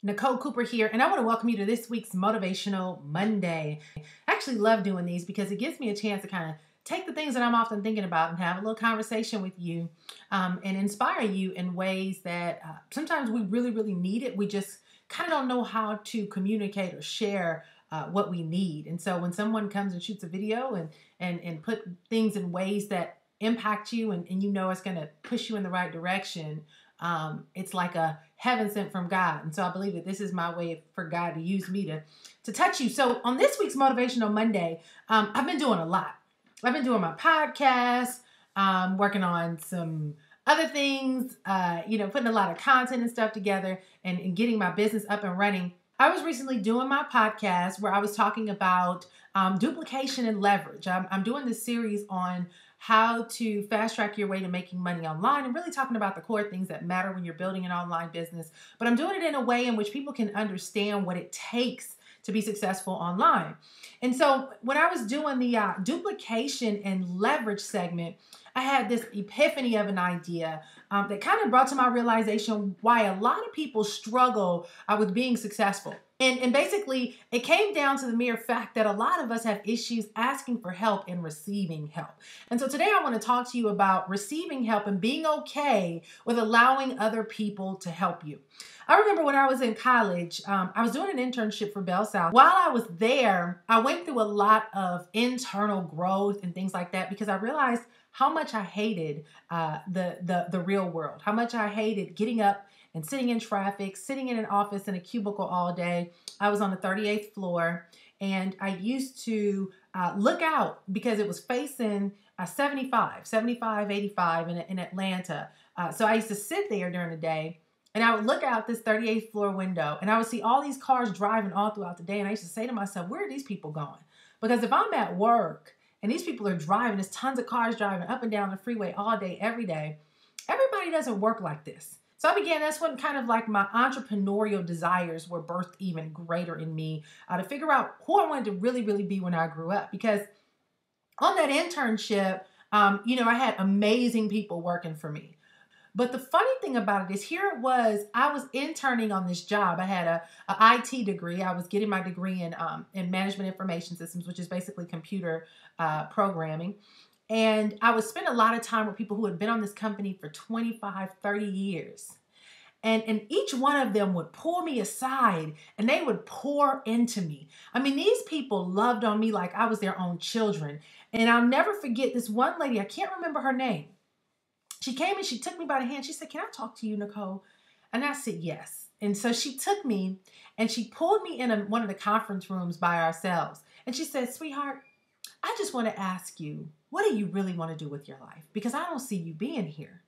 Nicole Cooper here, and I want to welcome you to this week's Motivational Monday. I actually love doing these because it gives me a chance to kind of take the things that I'm often thinking about and have a little conversation with you and inspire you in ways that sometimes we really need it. We just kind of don't know how to communicate or share what we need. And so when someone comes and shoots a video and put things in ways that impact you and you know it's going to push you in the right direction, it's like a heaven sent from God. And so I believe that this is my way for God to use me to touch you. So on this week's Motivational Monday, I've been doing a lot. I've been doing my podcast, working on some other things, putting a lot of content and stuff together and getting my business up and running. I was recently doing my podcast where I was talking about duplication and leverage. I'm doing this series on how to fast track your way to making money online and really talking about the core things that matter when you're building an online business. But I'm doing it in a way in which people can understand what it takes to be successful online. And so when I was doing the duplication and leverage segment, I had this epiphany of an idea that kind of brought to my realization why a lot of people struggle with being successful. And basically, it came down to the mere fact that a lot of us have issues asking for help and receiving help. And so today I want to talk to you about receiving help and being okay with allowing other people to help you. I remember when I was in college, I was doing an internship for Bell South. While I was there, I went through a lot of internal growth and things like that because I realized how much I hated the real world, how much I hated getting up and sitting in traffic, sitting in an office in a cubicle all day. I was on the 38th floor, and I used to look out because it was facing 75, 85 in Atlanta. So I used to sit there during the day, and I would look out this 38th floor window, and I would see all these cars driving all throughout the day, and I used to say to myself, where are these people going? Because if I'm at work, and these people are driving, there's tons of cars driving up and down the freeway all day, every day, everybody doesn't work like this. So that's when kind of like my entrepreneurial desires were birthed even greater in me to figure out who I wanted to really be when I grew up. Because on that internship, I had amazing people working for me. But the funny thing about it is here it was, I was interning on this job. I had a IT degree. I was getting my degree in management information systems, which is basically computer programming. And I would spend a lot of time with people who had been on this company for 25, 30 years. And each one of them would pull me aside and they would pour into me. I mean, these people loved on me like I was their own children. And I'll never forget this one lady, I can't remember her name. She came and she took me by the hand. She said, "Can I talk to you, Nicole?" And I said, "Yes." And so she took me and she pulled me in one of the conference rooms by ourselves. And she said, "Sweetheart, I just want to ask you, what do you really want to do with your life? Because I don't see you being here."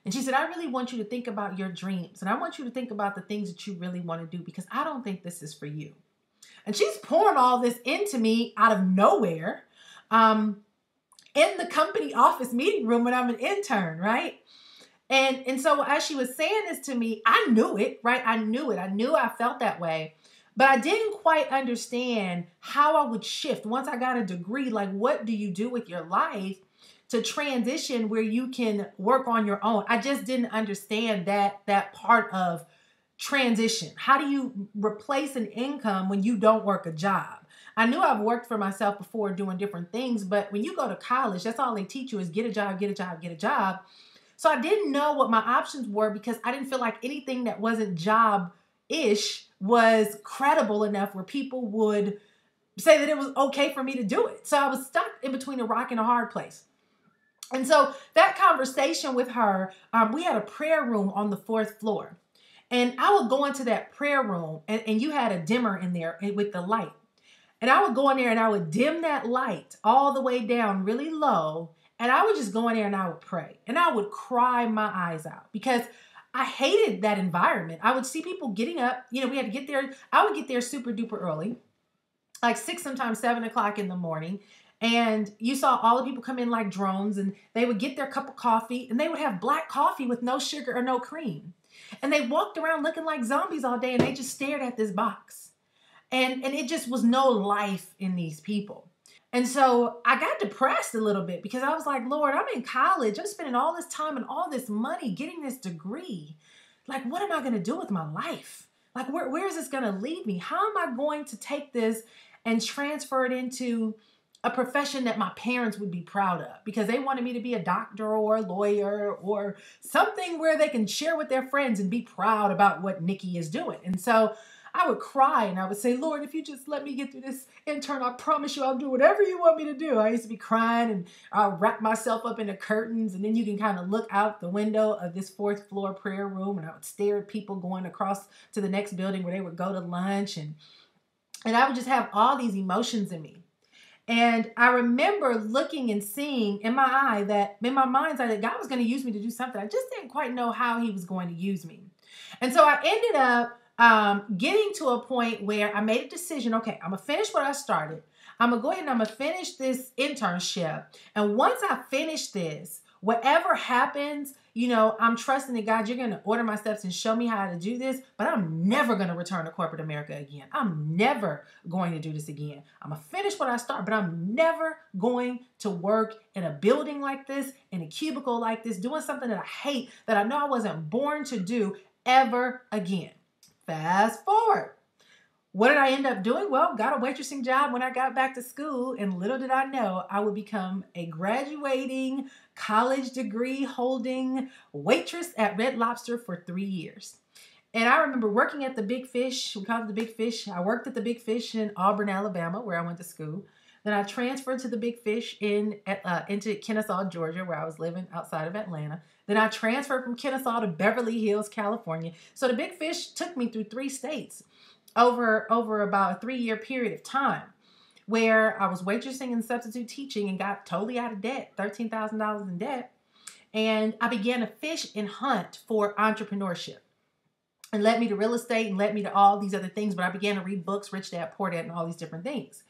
And she said, "I really want you to think about your dreams. And I want you to think about the things that you really want to do because I don't think this is for you." And she's pouring all this into me out of nowhere in the company office meeting room when I'm an intern, right? And so as she was saying this to me, I knew it, right? I knew it. I knew I felt that way. But I didn't quite understand how I would shift once I got a degree. Like, what do you do with your life to transition where you can work on your own? I just didn't understand that part of transition. How do you replace an income when you don't work a job? I knew I've worked for myself before doing different things, but when you go to college, that's all they teach you is get a job, get a job, get a job. So I didn't know what my options were because I didn't feel like anything that wasn't job-ish was credible enough where people would say that it was okay for me to do it. So I was stuck in between a rock and a hard place. And so that conversation with her, we had a prayer room on the 4th floor. And I would go into that prayer room and you had a dimmer in there with the light. And I would go in there and I would dim that light all the way down really low. And I would just go in there and I would pray. And I would cry my eyes out because I hated that environment. I would see people getting up. We had to get there. I would get there super duper early, like 6, sometimes 7 o'clock in the morning. And you saw all the people come in like drones and they would get their cup of coffee and they would have black coffee with no sugar or no cream. And they walked around looking like zombies all day and they just stared at this box. And it just was no life in these people. And so I got depressed a little bit because I was like, Lord, I'm in college. I'm spending all this time and all this money getting this degree. Like, what am I going to do with my life? Like, where is this going to lead me? How am I going to take this and transfer it into a profession that my parents would be proud of, because they wanted me to be a doctor or a lawyer or something where they can share with their friends and be proud about what Nikki is doing. And so I would cry and I would say, Lord, if you just let me get through this intern, I promise you I'll do whatever you want me to do. I used to be crying and I'll wrap myself up in the curtains, and then you can kind of look out the window of this 4th floor prayer room, and I would stare at people going across to the next building where they would go to lunch, and I would just have all these emotions in me. And I remember looking and seeing in my mind's eye that God was going to use me to do something. I just didn't quite know how he was going to use me. And so I ended up getting to a point where I made a decision. Okay, I'm going to finish what I started. I'm going to go ahead and I'm going to finish this internship. And once I finish this, whatever happens, I'm trusting that God, you're going to order my steps and show me how to do this, but I'm never going to return to corporate America again. I'm never going to do this again. I'm going to finish what I start, but I'm never going to work in a building like this, in a cubicle like this, doing something that I hate, that I know I wasn't born to do ever again. Fast forward. What did I end up doing? Well, got a waitressing job when I got back to school, and little did I know I would become a graduating, college degree holding waitress at Red Lobster for 3 years. And I remember working at the Big Fish. We called it the Big Fish. I worked at the Big Fish in Auburn, Alabama, where I went to school. Then I transferred to the Big Fish into Kennesaw, Georgia, where I was living outside of Atlanta. Then I transferred from Kennesaw to Beverly Hills, California. So the Big Fish took me through 3 states over about a 3-year period of time, where I was waitressing and substitute teaching and got totally out of debt, $13,000 in debt. And I began to fish and hunt for entrepreneurship. And led me to real estate and led me to all these other things. But I began to read books, Rich Dad, Poor Dad, and all these different things.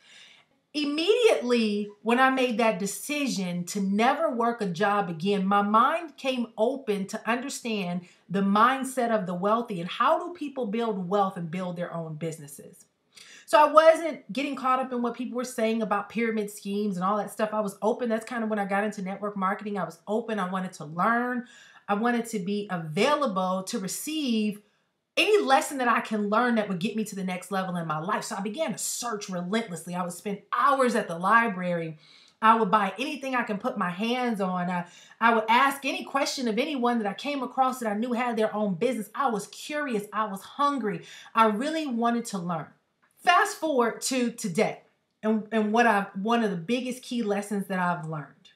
Immediately when I made that decision to never work a job again, my mind came open to understand the mindset of the wealthy and how do people build wealth and build their own businesses. So I wasn't getting caught up in what people were saying about pyramid schemes and all that stuff. I was open. That's kind of when I got into network marketing. I was open. I wanted to learn. I wanted to be available to receive any lesson that I can learn that would get me to the next level in my life. So I began to search relentlessly. I would spend hours at the library. I would buy anything I can put my hands on. I would ask any question of anyone that I came across that I knew had their own business. I was curious. I was hungry. I really wanted to learn. Fast forward to today and one of the biggest key lessons that I've learned.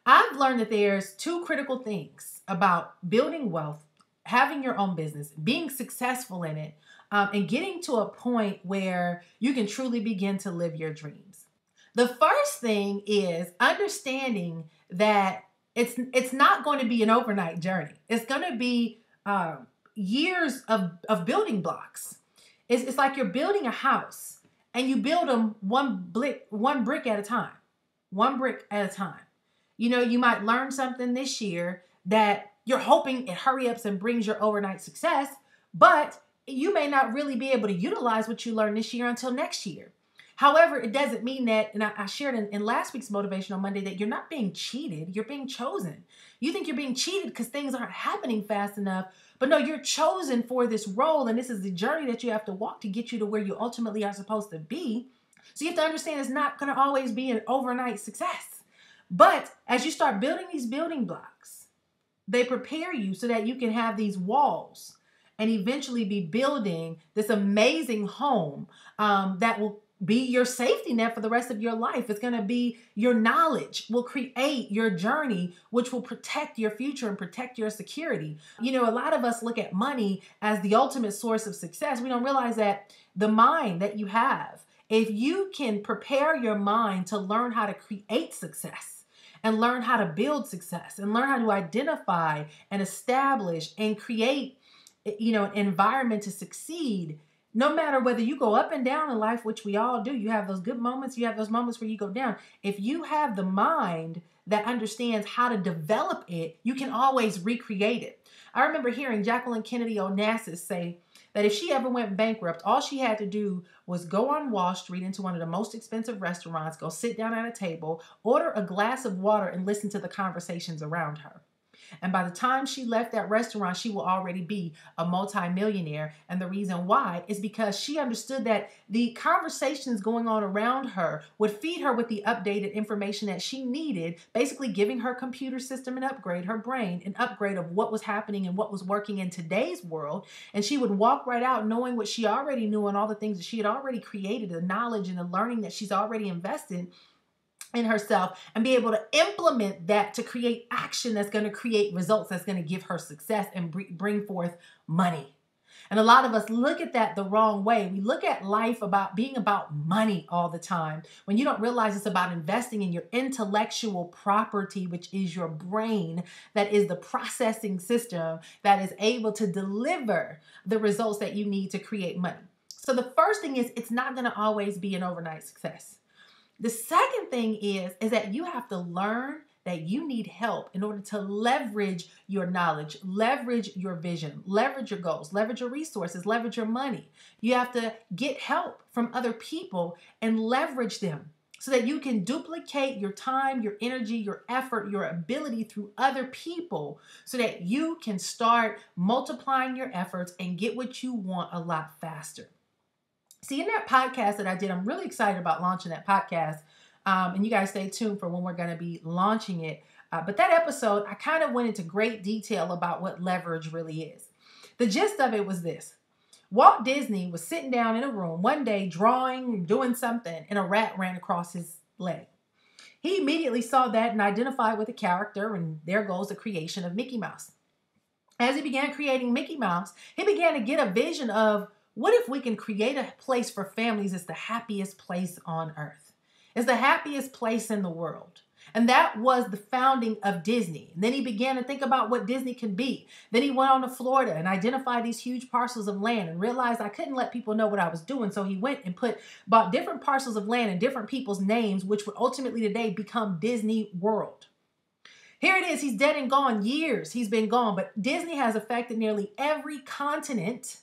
I've learned that there's 2 critical things about building wealth, having your own business, being successful in it, and getting to a point where you can truly begin to live your dreams. The first thing is understanding that it's not going to be an overnight journey. It's going to be years of building blocks. It's like you're building a house and you build them one brick at a time, one brick at a time. You might learn something this year that you're hoping it hurry ups and brings your overnight success, but you may not really be able to utilize what you learned this year until next year. However, it doesn't mean that, and I shared in last week's Motivational Monday, that you're not being cheated, you're being chosen. You think you're being cheated because things aren't happening fast enough, but no, you're chosen for this role, and this is the journey that you have to walk to get you to where you ultimately are supposed to be. So you have to understand it's not going to always be an overnight success. But as you start building these building blocks, they prepare you so that you can have these walls and eventually be building this amazing home that will be your safety net for the rest of your life. It's going to be your knowledge, will create your journey, which will protect your future and protect your security. A lot of us look at money as the ultimate source of success. We don't realize that the mind that you have, if you can prepare your mind to learn how to create success, and learn how to build success and learn how to identify and establish and create, an environment to succeed. No matter whether you go up and down in life, which we all do, you have those good moments, you have those moments where you go down. If you have the mind that understands how to develop it, you can always recreate it. I remember hearing Jacqueline Kennedy Onassis say that if she ever went bankrupt, all she had to do was go on Wall Street into one of the most expensive restaurants, go sit down at a table, order a glass of water, and listen to the conversations around her. And by the time she left that restaurant, she will already be a multimillionaire. And the reason why is because she understood that the conversations going on around her would feed her with the updated information that she needed, basically giving her computer system an upgrade, her brain an upgrade of what was happening and what was working in today's world. And she would walk right out knowing what she already knew and all the things that she had already created, the knowledge and the learning that she's already invested in herself, and be able to implement that to create action that's going to create results, that's going to give her success and bring forth money. And a lot of us look at that the wrong way. We look at life about being about money all the time, when you don't realize it's about investing in your intellectual property, which is your brain, that is the processing system that is able to deliver the results that you need to create money. So the first thing is, it's not going to always be an overnight success. The second thing is that you have to learn that you need help in order to leverage your knowledge, leverage your vision, leverage your goals, leverage your resources, leverage your money. You have to get help from other people and leverage them so that you can duplicate your time, your energy, your effort, your ability through other people so that you can start multiplying your efforts and get what you want a lot faster. See, in that podcast that I did, I'm really excited about launching that podcast. And you guys stay tuned for when we're going to be launching it. But that episode, I kind of went into great detail about what leverage really is. The gist of it was this. Walt Disney was sitting down in a room one day drawing, doing something, and a rat ran across his leg. He immediately saw that and identified with the character, and there goes the creation of Mickey Mouse. As he began creating Mickey Mouse, he began to get a vision of, what if we can create a place for families that's the happiest place on earth? It's the happiest place in the world. And that was the founding of Disney. And then he began to think about what Disney can be. Then he went on to Florida and identified these huge parcels of land and realized I couldn't let people know what I was doing. So he went and bought different parcels of land and different people's names, which would ultimately today become Disney World. Here it is. He's dead and gone. Years he's been gone. But Disney has affected nearly every continent,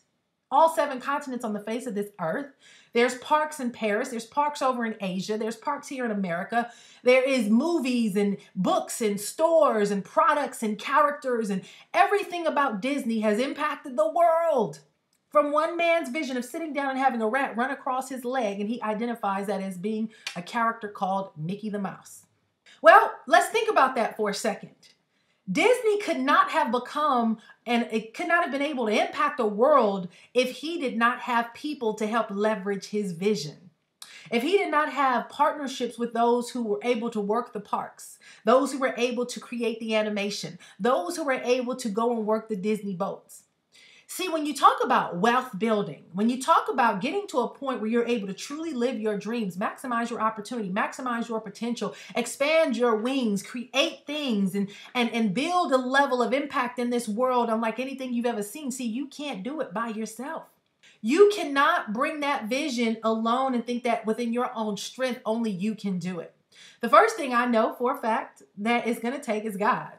all 7 continents on the face of this earth. There's parks in Paris. There's parks over in Asia. There's parks here in America. There is movies and books and stores and products and characters, and everything about Disney has impacted the world. From one man's vision of sitting down and having a rat run across his leg, and he identifies that as being a character called Mickey the Mouse. Well, let's think about that for a second. Disney could not have become, and it could not have been able to impact the world if he did not have people to help leverage his vision. If he did not have partnerships with those who were able to work the parks, those who were able to create the animation, those who were able to go and work the Disney boats. See, when you talk about wealth building, when you talk about getting to a point where you're able to truly live your dreams, maximize your opportunity, maximize your potential, expand your wings, create things, and build a level of impact in this world unlike anything you've ever seen. See, you can't do it by yourself. You cannot bring that vision alone and think that within your own strength, only you can do it. The first thing I know for a fact that it's going to take is God.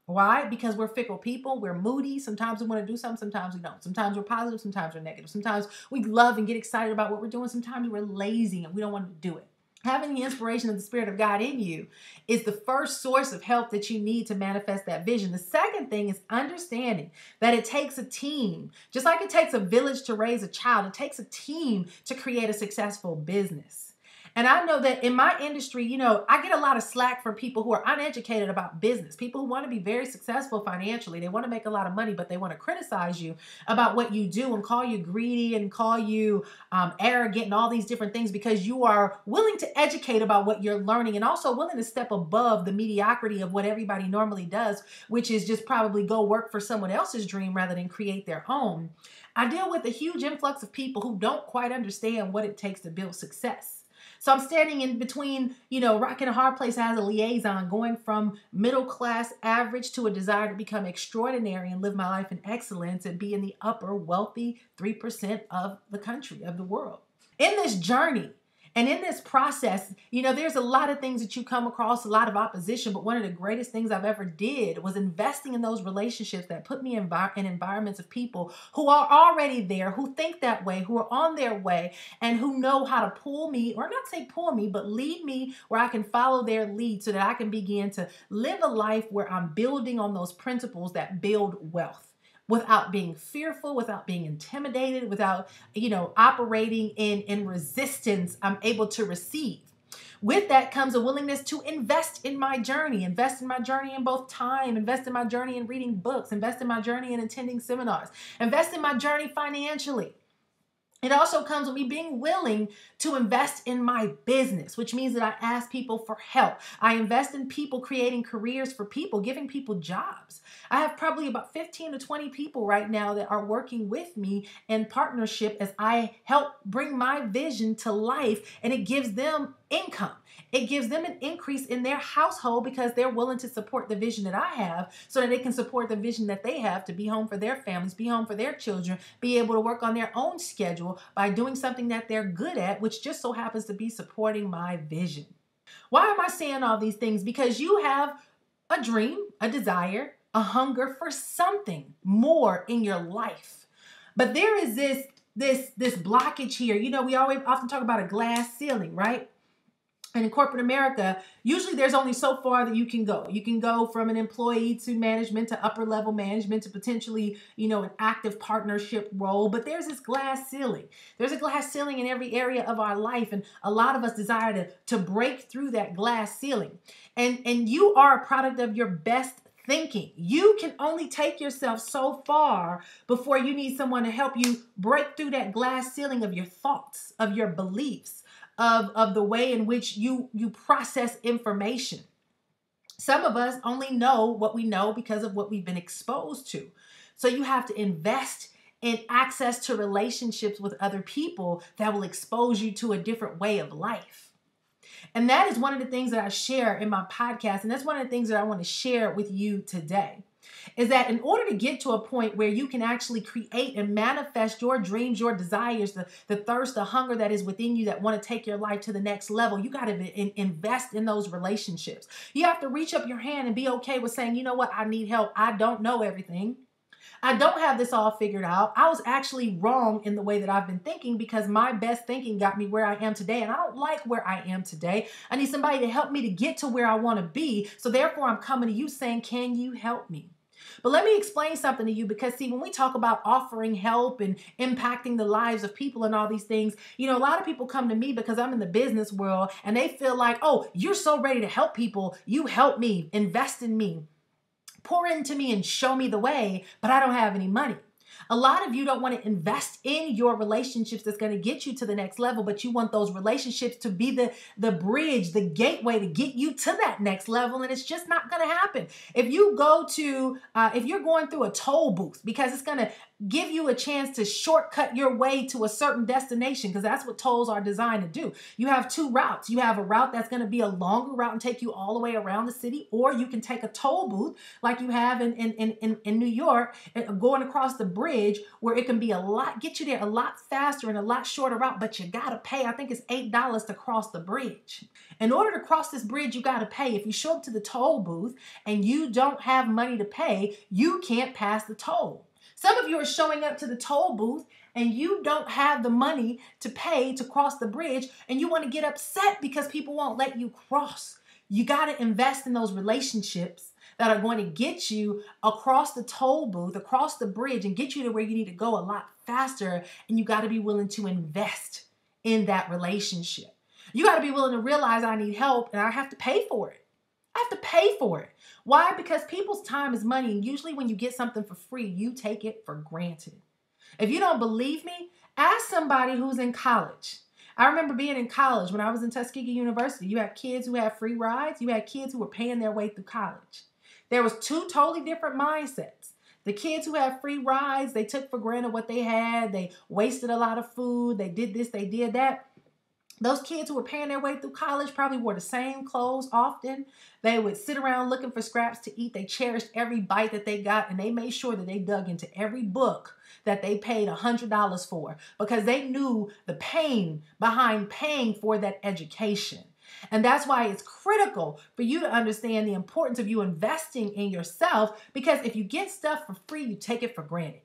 Why? Because we're fickle people. We're moody. Sometimes we want to do something. Sometimes we don't. Sometimes we're positive. Sometimes we're negative. Sometimes we love and get excited about what we're doing. Sometimes we're lazy and we don't want to do it. Having the inspiration of the Spirit of God in you is the first source of help that you need to manifest that vision. The second thing is understanding that it takes a team. Just like it takes a village to raise a child, it takes a team to create a successful business. And I know that in my industry, I get a lot of slack from people who are uneducated about business, people who want to be very successful financially. They want to make a lot of money, but they want to criticize you about what you do and call you greedy and call you arrogant and all these different things because you are willing to educate about what you're learning and also willing to step above the mediocrity of what everybody normally does, which is just probably go work for someone else's dream rather than create their own. I deal with a huge influx of people who don't quite understand what it takes to build success. So I'm standing in between, rock and a hard place as a liaison, going from middle class average to a desire to become extraordinary and live my life in excellence and be in the upper wealthy 3% of the country, of the world. In this journey, And in this process, there's a lot of things that you come across, a lot of opposition, but one of the greatest things I've ever did was investing in those relationships that put me in environments of people who are already there, who think that way, who are on their way, and who know how to pull me, or not say pull me, but lead me where I can follow their lead so that I can begin to live a life where I'm building on those principles that build wealth, without being fearful, without being intimidated, without, operating in resistance. I'm able to receive. With that comes a willingness to invest in my journey in both time, invest in my journey in reading books, invest in my journey in attending seminars, invest in my journey financially. It also comes with me being willing to invest in my business, which means that I ask people for help. I invest in people, creating careers for people, giving people jobs. I have probably about 15 to 20 people right now that are working with me in partnership as I help bring my vision to life, and it gives them income. It gives them an increase in their household because they're willing to support the vision that I have so that they can support the vision that they have to be home for their families, be home for their children, be able to work on their own schedule by doing something that they're good at, which just so happens to be supporting my vision. Why am I saying all these things? Because you have a dream, a desire, a hunger for something more in your life. But there is this blockage here. We always often talk about a glass ceiling, right? And in corporate America, usually there's only so far that you can go. You can go from an employee to management to upper level management to potentially, an active partnership role. But there's this glass ceiling. There's a glass ceiling in every area of our life. And a lot of us desire to break through that glass ceiling. And you are a product of your best thinking. You can only take yourself so far before you need someone to help you break through that glass ceiling of your thoughts, of your beliefs, of the way in which you process information. Some of us only know what we know because of what we've been exposed to. So you have to invest in access to relationships with other people that will expose you to a different way of life. And that is one of the things that I share in my podcast. And that's one of the things that I want to share with you today. Is that in order to get to a point where you can actually create and manifest your dreams, your desires, the thirst, the hunger that is within you that want to take your life to the next level, you got to invest in those relationships. You have to reach up your hand and be okay with saying, you know what, I need help. I don't know everything. I don't have this all figured out. I was actually wrong in the way that I've been thinking because my best thinking got me where I am today. And I don't like where I am today. I need somebody to help me to get to where I want to be. So therefore, I'm coming to you saying, can you help me? But let me explain something to you because, see, when we talk about offering help and impacting the lives of people and all these things, a lot of people come to me because I'm in the business world and they feel like, oh, you're so ready to help people. You help me, invest in me, pour into me and show me the way, but I don't have any money. A lot of you don't want to invest in your relationships that's going to get you to the next level, but you want those relationships to be the bridge, the gateway to get you to that next level, and it's just not going to happen. If you go to, if you're going through a toll booth because it's going to give you a chance to shortcut your way to a certain destination, because that's what tolls are designed to do. You have two routes. You have a route that's going to be a longer route and take you all the way around the city, or you can take a toll booth like you have in New York, going across the bridge where it can be get you there a lot faster and a lot shorter route, but you got to pay, I think it's $8 to cross the bridge. In order to cross this bridge, you got to pay. If you show up to the toll booth and you don't have money to pay, you can't pass the toll. Some of you are showing up to the toll booth and you don't have the money to pay to cross the bridge, and you want to get upset because people won't let you cross. You got to invest in those relationships that are going to get you across the toll booth, across the bridge, and get you to where you need to go a lot faster. And you got to be willing to invest in that relationship. You got to be willing to realize I need help and I have to pay for it. I have to pay for it. Why? Because people's time is money. And usually when you get something for free, you take it for granted. If you don't believe me, ask somebody who's in college. I remember being in college when I was in Tuskegee University. You had kids who had free rides. You had kids who were paying their way through college. There was two totally different mindsets. The kids who had free rides, they took for granted what they had. They wasted a lot of food. They did this, they did that. Those kids who were paying their way through college probably wore the same clothes often. They would sit around looking for scraps to eat. They cherished every bite that they got, and they made sure that they dug into every book that they paid $100 for, because they knew the pain behind paying for that education. And that's why it's critical for you to understand the importance of you investing in yourself, because if you get stuff for free, you take it for granted.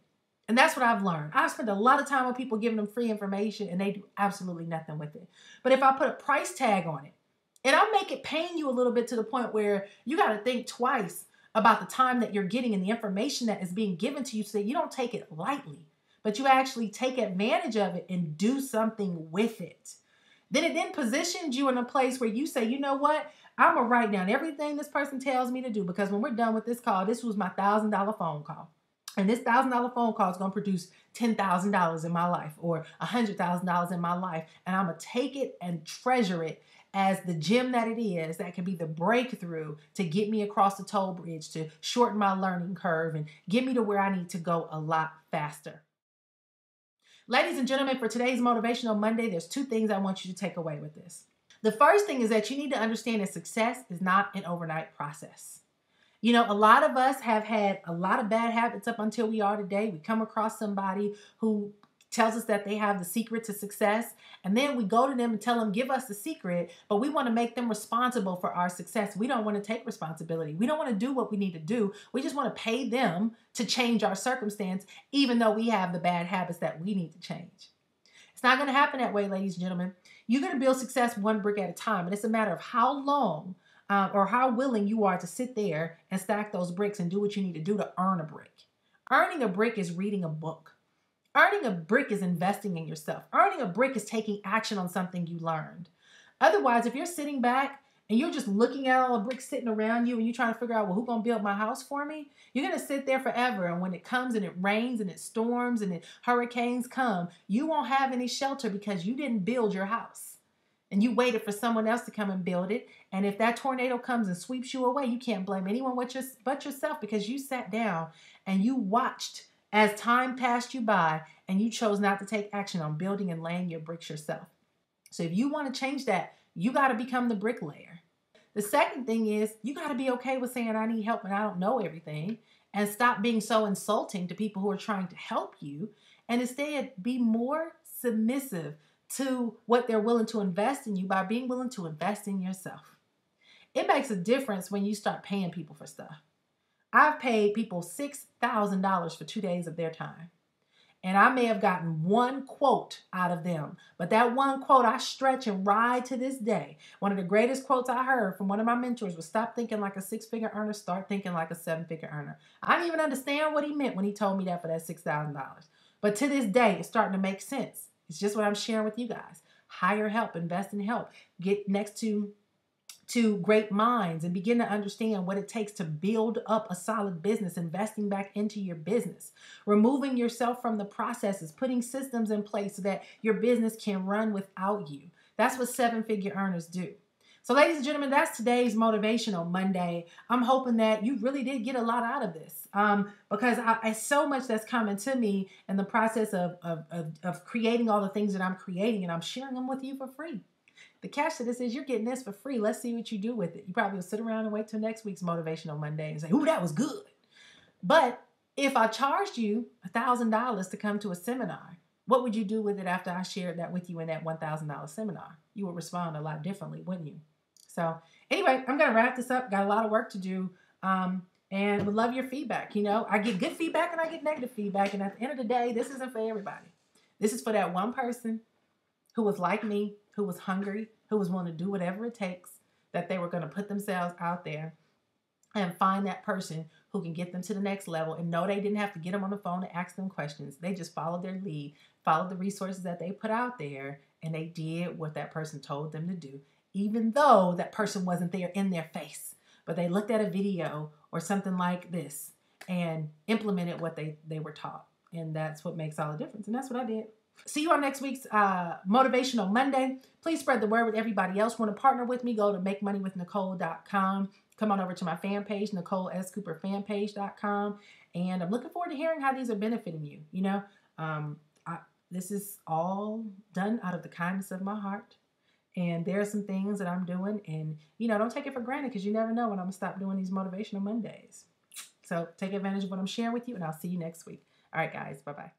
And that's what I've learned. I've spent a lot of time with people giving them free information and they do absolutely nothing with it. But if I put a price tag on it, and I'll make it pain you a little bit to the point where you got to think twice about the time that you're getting and the information that is being given to you, so that you don't take it lightly, but you actually take advantage of it and do something with it. Then it then positions you in a place where you say, you know what? I'm going to write down everything this person tells me to do, because when we're done with this call, this was my $1,000 phone call. And this $1,000 phone call is going to produce $10,000 in my life, or $100,000 in my life. And I'm going to take it and treasure it as the gem that it is, that can be the breakthrough to get me across the toll bridge, to shorten my learning curve and get me to where I need to go a lot faster. Ladies and gentlemen, for today's Motivational Monday, there's 2 things I want you to take away with this. The first thing is that you need to understand that success is not an overnight process. You know, a lot of us have had a lot of bad habits up until we are today. We come across somebody who tells us that they have the secret to success, and then we go to them and tell them, give us the secret, but we want to make them responsible for our success. We don't want to take responsibility. We don't want to do what we need to do. We just want to pay them to change our circumstance, even though we have the bad habits that we need to change. It's not going to happen that way, ladies and gentlemen. You're going to build success one brick at a time, and it's a matter of how long or how willing you are to sit there and stack those bricks and do what you need to do to earn a brick. Earning a brick is reading a book. Earning a brick is investing in yourself. Earning a brick is taking action on something you learned. Otherwise, if you're sitting back and you're just looking at all the bricks sitting around you and you're trying to figure out, well, who's going to build my house for me? You're going to sit there forever. And when it comes and it rains and it storms and hurricanes come, you won't have any shelter because you didn't build your house. And you waited for someone else to come and build it. And if that tornado comes and sweeps you away, you can't blame anyone but yourself, because you sat down and you watched as time passed you by and you chose not to take action on building and laying your bricks yourself. So if you want to change that, you got to become the bricklayer. The second thing is you got to be okay with saying, I need help and I don't know everything, and stop being so insulting to people who are trying to help you, and instead be more submissive to what they're willing to invest in you by being willing to invest in yourself. It makes a difference when you start paying people for stuff. I've paid people $6,000 for 2 days of their time. And I may have gotten one quote out of them. But that one quote I stretch and ride to this day. One of the greatest quotes I heard from one of my mentors was, stop thinking like a 6-figure earner, start thinking like a 7-figure earner. I didn't even understand what he meant when he told me that for that $6,000. But to this day, it's starting to make sense. It's just what I'm sharing with you guys. Hire help, invest in help, get next to great minds and begin to understand what it takes to build up a solid business, investing back into your business, removing yourself from the processes, putting systems in place so that your business can run without you. That's what 7-figure earners do. So ladies and gentlemen, that's today's Motivational Monday. I'm hoping that you really did get a lot out of this because I so much that's coming to me in the process of creating all the things that I'm creating, and I'm sharing them with you for free. The catch to this is you're getting this for free. Let's see what you do with it. You probably will sit around and wait till next week's Motivational Monday and say, ooh, that was good. But if I charged you $1,000 to come to a seminar, what would you do with it after I shared that with you in that $1,000 seminar? You would respond a lot differently, wouldn't you? So anyway, I'm going to wrap this up. Got a lot of work to do and would love your feedback. You know, I get good feedback and I get negative feedback. And at the end of the day, this isn't for everybody. This is for that one person who was like me, who was hungry, who was willing to do whatever it takes, that they were going to put themselves out there and find that person who can get them to the next level. And no, they didn't have to get them on the phone and ask them questions. They just followed their lead, followed the resources that they put out there, and they did what that person told them to do, even though that person wasn't there in their face. But they looked at a video or something like this and implemented what they were taught. And that's what makes all the difference. And that's what I did. See you on next week's Motivational Monday. Please spread the word with everybody else. Want to partner with me? Go to makemoneywithnicole.com. Come on over to my fan page, NicoleSCooperFanpage.com. And I'm looking forward to hearing how these are benefiting you. You know, this is all done out of the kindness of my heart. And there are some things that I'm doing. And, you know, don't take it for granted, because you never know when I'm going to stop doing these Motivational Mondays. So take advantage of what I'm sharing with you, and I'll see you next week. All right, guys. Bye-bye.